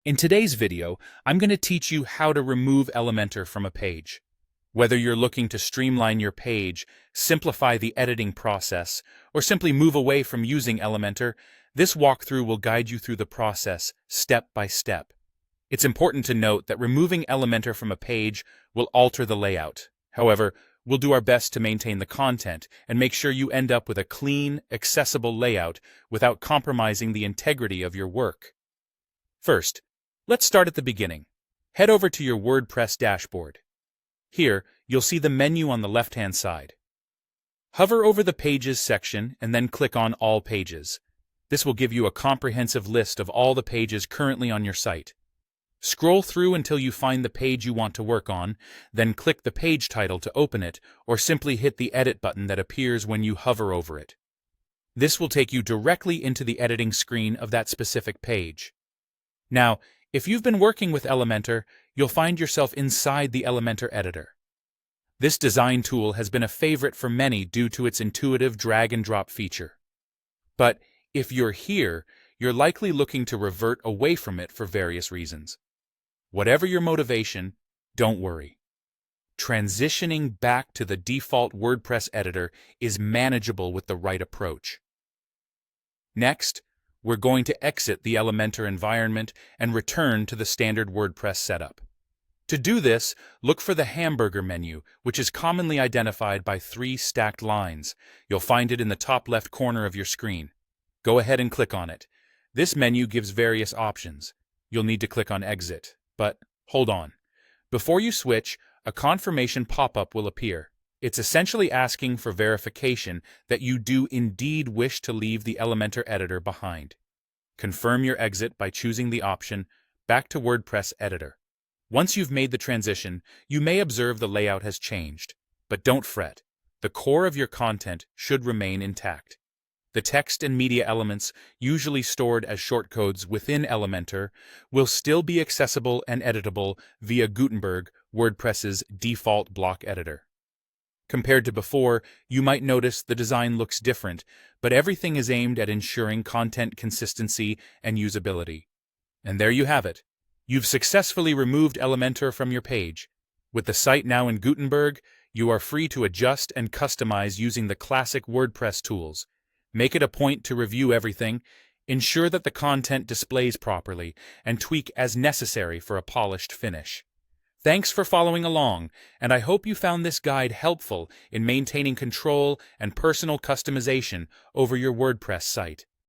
In today's video, I'm going to teach you how to remove Elementor from a page. Whether you're looking to streamline your page, simplify the editing process, or simply move away from using Elementor, this walkthrough will guide you through the process step by step. It's important to note that removing Elementor from a page will alter the layout. However, we'll do our best to maintain the content and make sure you end up with a clean, accessible layout without compromising the integrity of your work. First, let's start at the beginning. Head over to your WordPress dashboard. Here, you'll see the menu on the left-hand side. Hover over the Pages section and then click on All Pages. This will give you a comprehensive list of all the pages currently on your site. Scroll through until you find the page you want to work on, then click the page title to open it, or simply hit the Edit button that appears when you hover over it. This will take you directly into the editing screen of that specific page. Now, if you've been working with Elementor, you'll find yourself inside the Elementor editor. This design tool has been a favorite for many due to its intuitive drag-and-drop feature. But if you're here, you're likely looking to revert away from it for various reasons. Whatever your motivation, don't worry. Transitioning back to the default WordPress editor is manageable with the right approach. Next, we're going to exit the Elementor environment and return to the standard WordPress setup. To do this, look for the hamburger menu, which is commonly identified by 3 stacked lines. You'll find it in the top left corner of your screen. Go ahead and click on it. This menu gives various options. You'll need to click on Exit. But hold on. Before you switch, a confirmation pop-up will appear. It's essentially asking for verification that you do indeed wish to leave the Elementor editor behind. Confirm your exit by choosing the option Back to WordPress Editor. Once you've made the transition, you may observe the layout has changed, but don't fret. The core of your content should remain intact. The text and media elements, usually stored as shortcodes within Elementor, will still be accessible and editable via Gutenberg, WordPress's default block editor. Compared to before, you might notice the design looks different, but everything is aimed at ensuring content consistency and usability. And there you have it. You've successfully removed Elementor from your page. With the site now in Gutenberg, you are free to adjust and customize using the classic WordPress tools. Make it a point to review everything, ensure that the content displays properly, and tweak as necessary for a polished finish. Thanks for following along, and I hope you found this guide helpful in maintaining control and personal customization over your WordPress site.